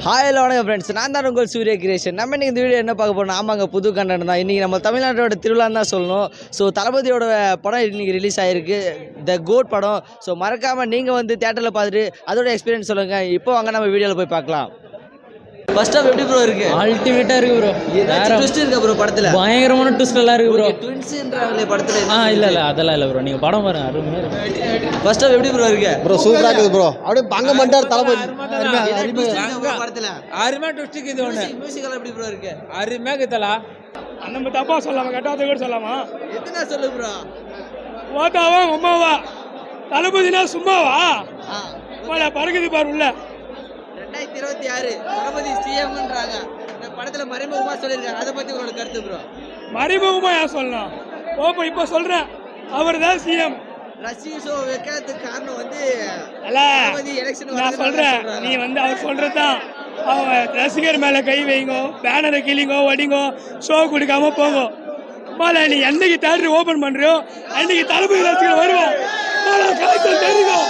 Hi வணக்கம் friends, நான் தான் உங்கள் சூரிய கிரியேஷன். நம்ம இன்றைக்கி இந்த வீடியோ என்ன பார்க்க போகிறோம்? ஆமாங்க, புது கண்டென்ட் தான். இன்றைக்கி நம்ம தமிழ்நாட்டோட திருவிழான்னு தான் சொல்லணும். ஸோ தளபதியோட படம் இன்றைக்கி ரிலீஸ் ஆகிருக்கு, த கோட் படம். ஸோ மறக்காமல் நீங்கள் வந்து தேட்டரில் பார்த்துட்டு அதோட எக்ஸ்பீரியன்ஸ் சொல்லுங்கள். இப்போ வாங்க நம்ம வீடியோவில் போய் பார்க்கலாம். ஃபர்ஸ்ட் ஆஃப் எப்படி ப்ரோ இருக்கு? அல்டிமேட்டா இருக்கு ப்ரோ. வேற ட்விஸ்ட் இருக்கா ப்ரோ படத்துல? பயங்கரமான ட்விஸ்ட் எல்லாம் இருக்கு ப்ரோ. ட்வின்ஸ்ன்றாங்களே படத்துல. இல்ல அதெல்லாம் இல்ல ப்ரோ. நீங்க படம் பாருங்க, அருமையா இருக்கு. ஃபர்ஸ்ட் ஆஃப் எப்படி ப்ரோ இருக்கு? ப்ரோ சூப்பரா இருக்குது ப்ரோ. அப்படியே பங்க மண்டார் தலபதி படத்துல அருமையா ட்விஸ்ட் இது ஒண்ணு. மியூசிக்கல் எப்படி ப்ரோ இருக்கு? அருமையா இருக்குதலா. நம்ம தப்பா சொல்லாம கட்டாத கூட சொல்லாமா? எத்தனை சொல்லு ப்ரோ? ஓட்டாவா உமாவா தளபதினா சும்மாவா? பறக்குது பாரு உள்ள. 2026 தளபதி சிஎம்ன்றாங்க. இந்த படத்துல மறைமுகமா சொல்லியிருக்காங்க. அதை பத்தி உங்களோட கருத்து ப்ரோ? மறைமுகமா ஏன் சொல்லலாம்? ஓப்ப இப்ப சொல்றேன், அவர் தான் சிஎம். ரஷ்ய ஷோ வைக்கிறதுக்கு காரணம் வந்து எலெக்ஷன். நான் சொல்றேன், நீ வந்து அவர் சொல்றதுதான். அவங்க ரசிகர் மேல கை வைங்கோ, பேனரை கிளிங்கோ, வடிங்கோ, ஷோ கொடுக்காம போங்க. மாலை நீ என்னைக்கு தேட்டர் ஓபன் பண்றியோ அன்னைக்கு தளபதி ரசிகர் வருவோம். தெரியும்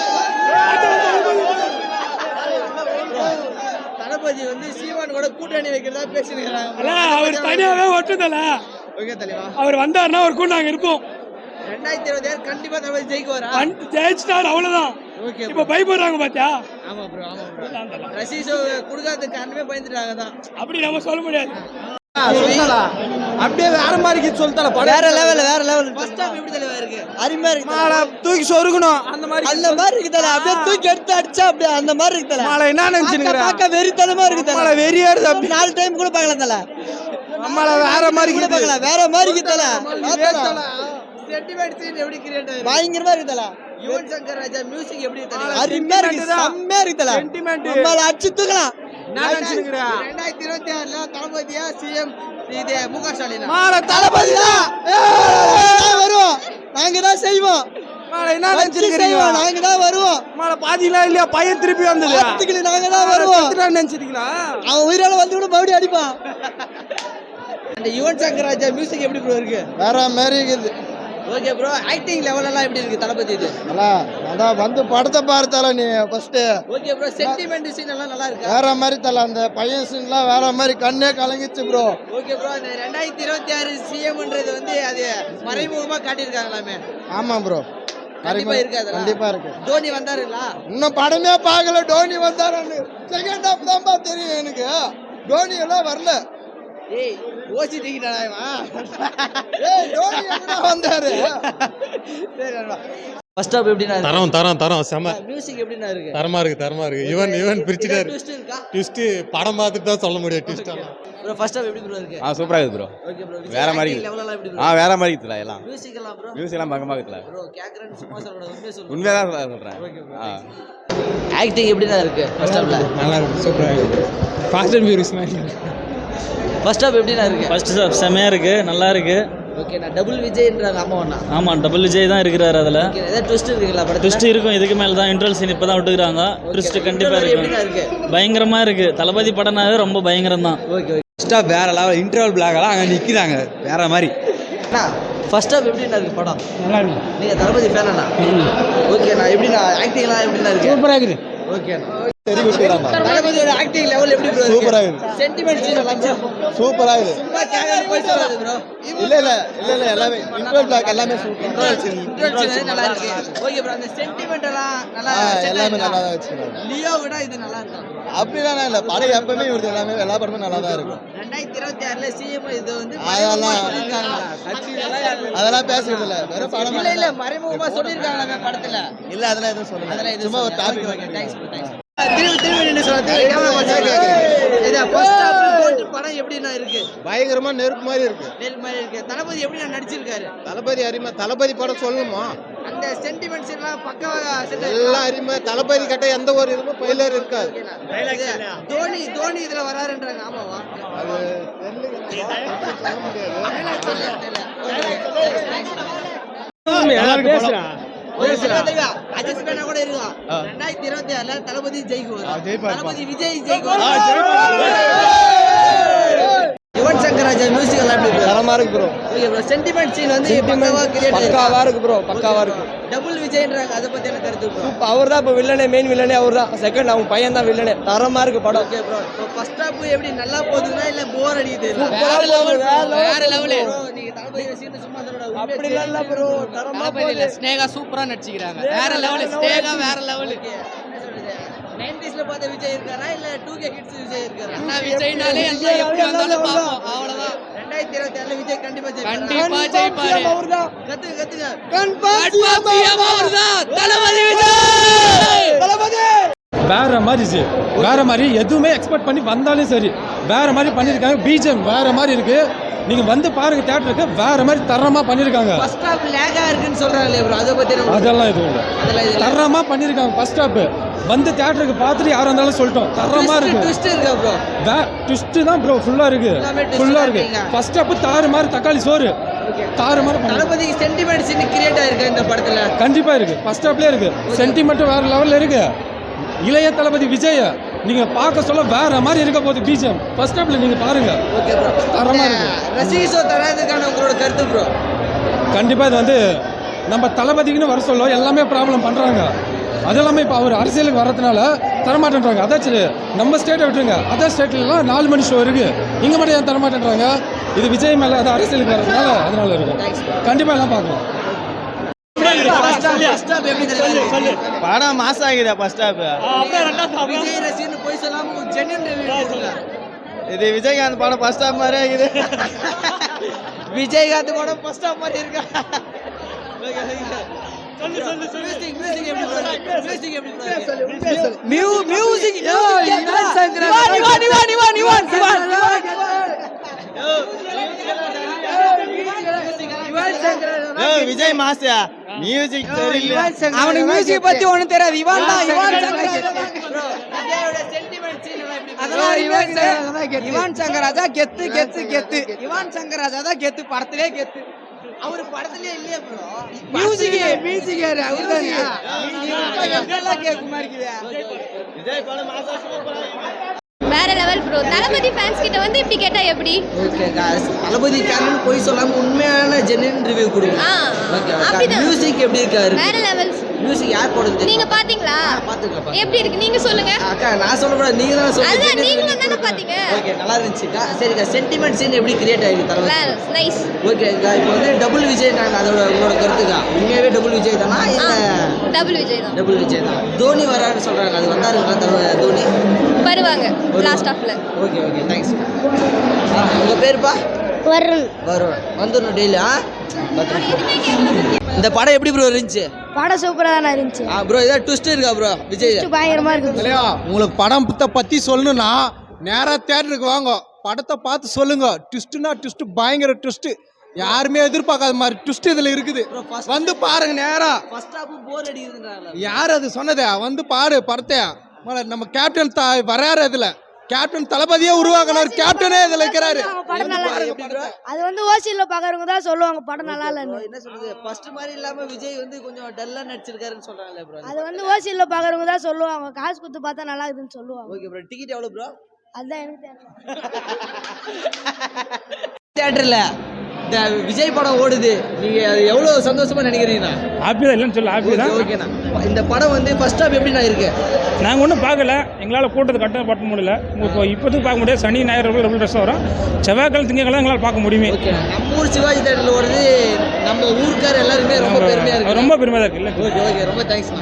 தளபதி வந்து சீமான் கூட கூட்டணி வைக்கிறதா பேசினாங்க. அவர் தனியாவே ஒட்டுதல. அவர் வந்தாருன்னா ஒரு கூட்டாங்க இருப்போம். 2026 கண்டிப்பா தளபதி ஜெயிக்குவாரா? ஜெயிச்சிட்டாரு, அவ்வளவுதான். இப்ப பயப்படுறாங்க பாத்தியா? ஆமா ப்ரோ, ஆமா ப்ரோ. ரஷ்ய ஷோ கொடுக்காததுக்கு காரணமே பயந்துட்டாங்க தான். அப்படி நம்ம சொல்ல முடியாது. அப்படியே வேற மாதிரி சொல்லிட்டால வேற லெவல். ஃபர்ஸ்ட் டைம் எப்படி தலைவா இருக்கு? அருமையா இருக்கு. மாலை தூக்கி சொருகணும் அந்த மாதிரி இருக்கு தல. அப்படியே தூக்கி எடுத்து அடிச்சா அப்படியே அந்த மாதிரி இருக்கு தல. மாலை என்ன நினைச்சுக்கிற? பார்க்க வெறித்தனமா இருக்கு தல. மாலை வெறியாடுது. அப்படி 4 டைம் கூட பார்க்கலாம் தல. மாலை வேற மாதிரி கூட பார்க்கலாம், வேற மாதிரி இருக்கு தல. சென்டிமென்ட் சீன் எப்படி கிரியேட் ஆயிருக்கு? பயங்கரமா இருக்கு தல. யுவன் சங்கர் ராஜா மியூசிக் எப்படி இருக்கு தல? அருமையா இருக்கு, செம்மையா இருக்கு தல. சென்டிமென்ட் நம்மள அடிச்சு தூக்கலாம். நான் நினைச்சுக்கிற 2026ல தளபதியா சிஎம் இது முக ஸ்டாலின். மாலை தளபதி தான் வருவோம், நாங்க தான் செய்வோம். மாலை என்ன நினைச்சிருக்கீங்க? நாங்க தான் வருவோம். மாலை பாதிலாம் இல்லையா? பையன் திருப்பி வந்தது. நாங்க தான் வருவோம். நினைச்சிருக்கீங்களா? அவன் உயிரால வந்து கூட மறுபடியும் அடிப்பான். அந்த யுவன் சங்கர் ராஜா மியூசிக் எப்படி ப்ரோ இருக்கு? வேற மாதிரி இருக்குது. ஓகே ப்ரோ, ஆக்டிங் லெவல் எல்லாம் எப்படி இருக்கு தளபதி இது? அதான் வந்து படத்தை பார்த்தால நீ first. Okay bro, sentiment scene எல்லாம் நல்லா இருக்கு. வேற மாதிரி தல, அந்த பையன் சீன்லாம் வேற மாதிரி கண்ணே கலங்கிச்சு ப்ரோ. ஓகே ப்ரோ, இந்த 2026 சிஎம்ன்றது வந்து அது மறைமுகமா காட்டியிருக்காங்களாமே. ஆமா ப்ரோ, கண்டிப்பா இருக்கு. கண்டிப்பா இருக்கு. தோனி வந்தாருங்களா? இன்னும் படமே பார்க்கல. டோனி வந்தாருன்னு செகண்ட் ஹாஃப் தான் தெரியும் எனக்கு. டோனி எல்லாம் வரல. ஏய் ஓசி டிக்கெட்டா இவன்? ஏய் டோனி எங்க வந்தாரு? சரி அண்ணா. ஃபர்ஸ்ட் ஆஃப் எப்படினா தரம் செம. மியூசிக் எப்படினா இருக்கு? தரமா இருக்கு. ஈவன் பிரிச்சிட்டாரு. ட்விஸ்ட் இருக்கா? ட்விஸ்ட் படம் பார்த்துட்டு தான் சொல்ல முடியும் ட்விஸ்ட். ப்ரோ ஃபர்ஸ்ட் ஆஃப் எப்படி ப்ரோ இருக்கு? சூப்பரா இருக்கு ப்ரோ. ஓகே ப்ரோ, வேற மாதிரி லெவல் எல்லாம் எப்படி ப்ரோ? வேற மாதிரி இருக்குல எல்லாம். மியூசிக் எல்லாம் ப்ரோ? மியூசிக் எல்லாம் பக்கமா இருக்குல ப்ரோ. கேக்குறேன் சும்மா சொல்லக்கூடாது, உண்மையா சொல்லு. உண்மையா தான் சொல்றேன். Okay bro. ஆக்டிங் எப்படினா இருக்கு ஃபர்ஸ்ட் ஆஃப்ல? நல்லா இருக்கு, சூப்பரா இருக்கு. ஃபாஸ்ட் அண்ட் ஃபியூரியஸ் மாதிரி. ஃபர்ஸ்ட் ஆஃப் எப்படினா இருக்கு? ஃபர்ஸ்ட் ஆஃப் செமையா இருக்கு, நல்லா இருக்கு. ஓகே, நான் டபுள் விஜய்ன்றாங்க அம்மாவண்ணா. ஆமா, டபுள் விஜய் தான் இருக்கிறாரு அதுல. ஓகே, ஏதாவது ட்விஸ்ட் இருக்குங்களா படத்துல? ட்விஸ்ட் இருக்கும், இதுக்கு மேல தான். இன்ட்ரோல் சீன் இப்பதான் விட்டுறாங்க. ட்விஸ்ட் கண்டிப்பா இருக்கு. பயங்கரமா இருக்கு. தளபதி படம்னாவே ரொம்ப பயங்கரம் தான். Okay okay. ஃபர்ஸ்ட் ஹாஃப் வேற லெவல். இன்டர்வல் பிளாக்லாம் அங்க நிக்கிறாங்க வேற மாதிரி. அண்ணா ஃபர்ஸ்ட் ஆஃப் எப்படினா இருக்கு படம்? நல்லா இருக்கு. நீங்க தளபதி ஃபேன் அண்ணா? ஓகே, நான் எப்படினா ஆக்டிங்லாம் எப்படினா இருக்கு? சூப்பரா இருக்கு. ஓகே அண்ணா. சரி விட்டுறாங்க. தளபதியோட ஆக்டிங் லெவல் எப்படி ப்ரோ? சூப்பரா இருக்கு. சென்டிமென்ட் சீன் எல்லாம் சூப்பரா இருக்கு. சும்மா கேரக்டர் போய் சொல்லாது ப்ரோ. இல்ல எல்லாமே இன்டர்வல் பிளாக் எல்லாமே இன்ட்ரோல் சீன் நல்லா இருக்கு. ஓகே ப்ரோ, அந்த சென்டிமென்ட் எல்லாம் நல்லா எல்லாமே நல்லா தான் வச்சிருக்காங்க. லியோ விட இது நல்லா இருக்கு. அப்படிலாம் இல்ல, படம் எப்பவுமே இவரு எல்லாமே எல்லா படமும் நல்லா தான் இருக்கும். 2026ல சிஎம் இது வந்து அதெல்லாம் சொல்லிருக்காங்க. அதெல்லாம் பேசுறது இல்ல, வெறும் படம் இல்ல மறைமுகமா சொல்லிருக்காங்க படத்துல. இல்ல அதெல்லாம் எதுவும் சொல்லல. அதெல்லாம் இது சும்மா ஒரு டாபிக். Thanks bro, thanks. திரும்பி நின்னு சொல்லுங்க. இது ஃபர்ஸ்ட் ஹாஃப் போட்டு படம் எப்படினா இருக்கு? பயங்கரமா நெருப்பு மாதிரி இருக்கு. நெருப்பு மாதிரி இருக்கு. தளபதி எப்படி நடிச்சிருக்காரு? தளபதி அரிமா. தளபதி படம் சொல்லணுமா? அந்த சென்டிமெண்ட்ஸ் எல்லாம் பக்கவா எல்லாம் அரிமா. தளபதி கிட்ட எந்த ஒரு இதுவும் பைலர் இருக்காது. தோனி இதுல வராருன்றாங்க, ஆமாவா? அது சொல்ல முடியாது. அஜித் பேனா கூட இருக்கும். 2026ல தளபதி ஜெயிக்குவார். தளபதி விஜய் ஜெயிக்குவார். யுவன் சங்கர் ராஜா மியூசிக் எல்லாம் எப்படி தரமா இருக்கு bro. Okay bro sentiment scene வந்து பக்காவா கிரியேட் பக்காவா இருக்கு ப்ரோ, பக்காவா இருக்கு. டபுள் விஜய்ன்றாங்க, அதை பத்தி என்ன கருத்து ப்ரோ? அவர் தான் இப்போ வில்லனே, மெயின் வில்லனே அவர் தான். செகண்ட் அவங்க பையன் தான் வில்லனே. தரமா இருக்கு படம். ஓகே ப்ரோ, இப்போ ஃபர்ஸ்ட் ஹாஃப் எப்படி நல்லா போகுதுன்னா இல்ல போர் அடிக்குது? வேற லெவல், வேற லெவல் ப்ரோ. நீங்க தளபதி சீன் சும்மா சொல்லடா. அப்படி இல்ல ப்ரோ, தரமா போகுது. ஸ்னேகா சூப்பரா நடிச்சிக்கிறாங்க. வேற லெவல் ஸ்னேகா, வேற லெவல். என்ன சொல்றது? 90ஸ்ல பார்த்த விஜய் இருக்காரா இல்ல 2K கிட்ஸ் விஜய் இருக்காரா? அண்ணா விஜய்னாலே எல்லாம் எப்படி வந்தாலும் பாப்போம், அவ்வளவுதான். 2027 விஜய் கண்டிப்பா ஜெயிப்பாரா? கண்டிப்பா ஜெயிப்பாரு. அவர்தான். கத்துங்க கன்ஃபார்ம் அவர்தான். தளபதி விஜய். தளபதி வேற மாதிரி சார், வேற மாதிரி எதுவுமே எக்ஸ்பெக்ட் பண்ணி வந்தாலும் சரி வேற மாதிரி பண்ணியிருக்காங்க. பிஜிஎம் வேற மாதிரி இருக்கு. நீங்க வந்து பாருங்க, தியேட்டருக்கு வேற மாதிரி தரமா பண்ணியிருக்காங்க. ஃபர்ஸ்ட் ஹாஃப் லேகா இருக்குன்னு சொல்றாங்களே ப்ரோ, அத பத்தி என்ன? அதெல்லாம் எதுவும் இல்லை, அதெல்லாம் இல்ல. தரமா பண்ணியிருக்காங்க. ஃபர்ஸ்ட் ஹாப் வந்து தியேட்டருக்கு பார்த்துட்டு யாரா இருந்தாலும் சொல்லிட்டோம், தரமா இருக்கு. ட்விஸ்ட் இருக்கா ப்ரோ? ட்விஸ்ட் தான் ப்ரோ, ஃபுல்லா இருக்கு, எல்லாமே twist ஃபுல்லா இருக்கு. இருக்கீங்க. ஃபர்ஸ்ட் ஹாப் தாறு மாதிரி தக்காளி சோறு, தாறு மாதிரி பண்ணி தளபதி சென்டிமெண்ட் சீன் கிரியேட் ஆயிருக்கு இந்த படத்துல. கண்டிப்பா இருக்கு. ஃபர்ஸ்ட் ஹாப்லயே இருக்கு, சென்டிமெண்ட் வேற லெவல்ல இருக்கு. இளைய தளபதி விஜய் நீங்க பார்க்க சொல்ல வேற மாதிரி இருக்க போகுது. பிஜிஎம் ஃபர்ஸ்ட் ஹாப்ல நீங்க பாருங்க, ஓகே ப்ரோ, தரமா இருக்கு. ரசிகசோ தராதுக்கான உங்களோட கருத்து ப்ரோ? கண்டிப்பா இது வந்து நம்ம தளபதிக்குன்னு வர சொல்ல எல்லாமே ப்ராப்ளம் பண்றாங்க. அது எல்லாமே இப்போ அவர் அரசியலுக்கு வர்றதுனால தரமாட்டேன்றாங்க. அதாச்சு நம்ம ஸ்டேட்டை விட்டுருங்க, அதர் ஸ்டேட்லாம் 4 மணி ஷோ இருக்கு, இங்க மட்டும் ஏன் தரமாட்டேன்றாங்க? இது விஜய் மேல அது அரசியலுக்கு வர்றதுனால அதனால இருக்கும். கண்டிப்பா எல்லாம் பார்க்கலாம். படம் மாஸ் ஆகுதா ஃபர்ஸ்ட் ஹாப்? விஜய் ரசிகன்னு போய் சொல்லாம ஜென்யூன் ரிவ்யூ கொடுங்க. இது விஜயகாந்த் படம் ஃபர்ஸ்ட் ஹாப் மாதிரி ஆகுது. விஜயகாந்த் கூட ஃபர்ஸ்ட் ஹாஃப் மாதிரி இருக்கா? மியூசிக் எப்படி ப்ரோ? மியூசிக் எப்படி bro? Music Vijay mass music சரியில்லை. அவனுக்கு மியூசிக் பத்தி ஒண்ணும் தெரியாது. இவான் தான், இவான் ப்ரோ, விஜயோட சென்டிமெண்ட் சீன் எல்லாம் எப்படி? அதெல்லாம் யுவன் சங்கர் ராஜா கெத்து கெத்து கெத்து. யுவன் சங்கர் ராஜா தான் கெத்து, படத்திலே கெத்து. அவரு படத்துலயே இல்லையா ப்ரோ? மியூசிக் அவர்தான் கேக்குமா இருக்குது. விஜய் படம் மாசா சூப்பரா. வேற லெவல் ப்ரோ. தளபதி ஃபேன்ஸ் கிட்ட வந்து இப்படி கேட்டா எப்படி? ஓகே गाइस, தளபதி காரன்னு போய் சொல்லாம உண்மையான ஜென்யூன் ரிவ்யூ கொடுங்க. ஓகே, அப்படிதான். மியூசிக் எப்படி இருக்காரு? வேற லெவல். மியூசிக் யார் போடுது? நீங்க பாத்தீங்களா? பாத்துக்கலாம். எப்படி இருக்கு நீங்க சொல்லுங்க. அக்கா நான் சொல்லக்கூடாது, நீங்க தான் சொல்லுங்க. அதுதான் நீங்களும் தானே பாத்தீங்க. ஓகே, நல்லா இருந்துச்சுக்கா. சரிக்கா, சென்டிமெண்ட் சீன் எப்படி கிரியேட் ஆயிருக்கு தளபதி? நைஸ். ஓகேக்கா, இப்போ வந்து டபுள் விஜய் நாங்க அதோட உங்களோட கருத்துக்கா? உண்மையாவே டபுள் விஜய் தானா இல்ல? டபுள் விஜய் தான். டபுள் விஜய் தான். தோனி வரான்னு சொல்றாங்க, அது வந்தாருங்களா தோனி? வருவாங்க லாஸ்ட் ஹாஃப்ல. Okay okay, thanks. உங்க பேருப்பா? வருண். வருண். வந்துடணும் டெய்லி. இந்த படம் எப்படி ப்ரோ இருந்துச்சு? படம் சூப்பரா தான் இருந்துச்சு. ப்ரோ ஏதாவது ட்விஸ்ட் இருக்கா ப்ரோ விஜய்? பயங்கரமா இருக்கு. இல்லையா, உங்களுக்கு படத்தை பத்தி சொல்லணும்னா நேரா தியேட்டருக்கு வாங்க, படத்தை பார்த்து சொல்லுங்க. ட்விஸ்ட்னா ட்விஸ்ட், பயங்கர ட்விஸ்ட். யாருமே எதிர்பார்க்காத மாதிரி ட்விஸ்ட் இதுல இருக்குது. வந்து பாருங்க நேரா. ஃபர்ஸ்ட் ஹாஃப் போர் அடிக்குதுன்றாங்களா? யார் அது சொன்னதே? வந்து பாரு படத்தை. நம்ம கேப்டன் வராரு, இதுல கேப்டன் தளபதியே உருவாக்கினார். கேப்டனே இதுல இருக்கிறாரு. அது வந்து ஓசில பாக்குறவங்க தான் சொல்லுவாங்க படம் நல்லா இல்லன்னு. என்ன சொல்றது, ஃபர்ஸ்ட் மாதிரி இல்லாம விஜய் வந்து கொஞ்சம் டல்லா நடிச்சிருக்காருன்னு சொல்றாங்களே ப்ரோ. அது வந்து ஓசில பாக்குறவங்க தான் சொல்லுவாங்க, காசு கொடுத்து பார்த்தா நல்லா இருக்குதுன்னு சொல்லுவாங்க. ஓகே ப்ரோ, டிக்கெட் எவ்வளவு ப்ரோ? அதுதான் எனக்கு தெரியல. தியேட்டர்ல இந்த விஜய் படம் ஓடுது, நீங்க அது எவ்வளவு சந்தோஷமா நினைக்கிறீங்கண்ணா? ஹாப்பி தான், இல்லைன்னு சொல்ல ஹாப்பி தான். ஓகேண்ணா, இந்த படம் வந்து ஃபர்ஸ்ட் ஹாஃப் எப்படிண்ணா இருக்கு? நாங்கள் ஒன்றும் பார்க்கல, எங்களால் கூட்டத்தை கட்ட பட்ட முடியல. இப்போ இப்போதுக்கு பார்க்க முடியாது. சனி ஞாயிறு டபுள் ட்ரெஸ் வரும், செவ்வாய்க்கிழமை திங்கக்கிழமை எங்களால் பார்க்க முடியுமே. ஓகே, நம்ம ஊர் சிவாஜி தேட்டரில் ஓடுது, நம்ம ஊருக்கார எல்லாருமே ரொம்ப பெருமையா இருக்கு. ரொம்ப பெருமையாக இருக்குது. இல்லை ஓகே ஓகே, ரொம்ப தேங்க்ஸ்.